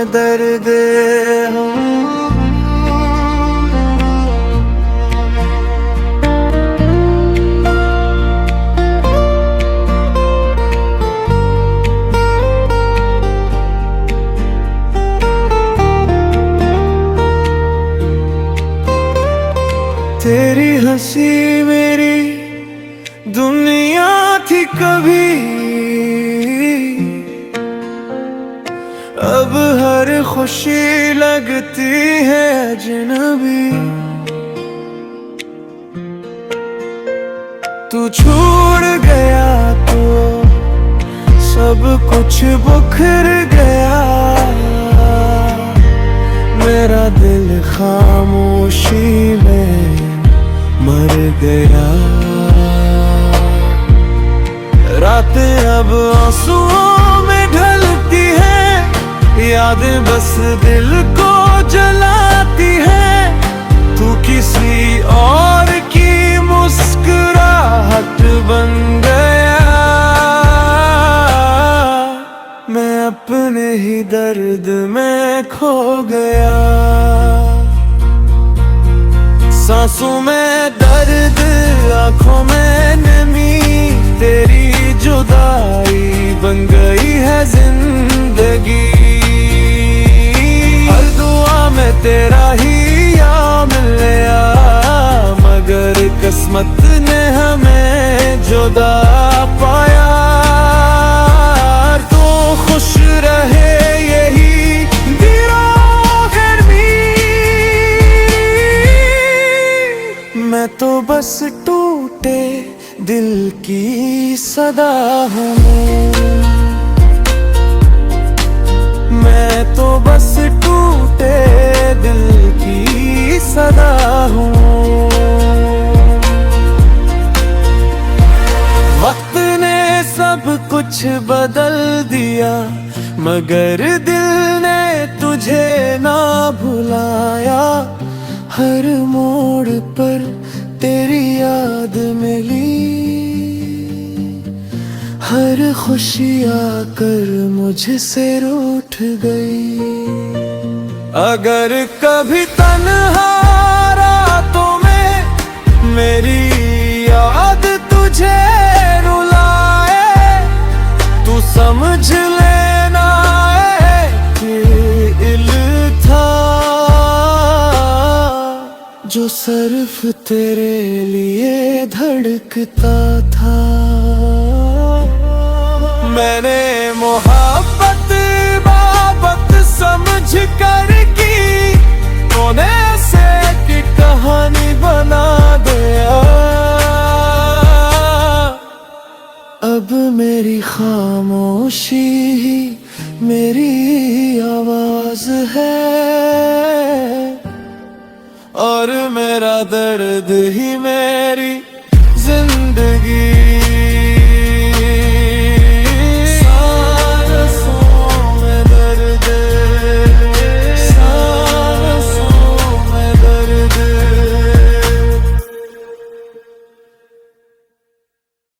में दर्द हम। तेरी हंसी मेरी दुनिया थी कभी, अब हर खुशी लगती है अजनबी। तू छोड़ गया तो सब कुछ बिखर गया, मेरा दिल खामोशी में मर गया। रातें अब आंसुओं में ढलती हैं, यादें बस दिल को जलाती हैं। तू किसी और की मुस्कुराहट बन गया, मैं अपने ही दर्द में खो गया। सांसों में दर्द, आंखों में नमी, तेरी जुदाई बन गई है जिंदगी। हर दुआ में तेरा ही या मिलया, मगर किस्मत ने हमें जुदा पाया। तो खुश रहे यही मैं तो बस टूटे दिल की सदा हूँ। मैं तो बस टूटे दिल की सदा हूँ। वक्त ने सब कुछ बदल दिया, मगर दिल ने तुझे ना भुलाया। हर मोड़ पर तेरी याद मिली, हर खुशी आकर मुझसे रूठ गई। अगर कभी तन्हा रातों में मेरी याद तुझे रुलाए, तू समझ लेना कि इल था जो सिर्फ तेरे लिए धड़कता था। मैंने मोहब्बत बाबत समझ कर की, तूने से की कहानी बना दिया। अब मेरी खामोशी ही मेरी आवाज है, और मेरा दर्द ही मेरी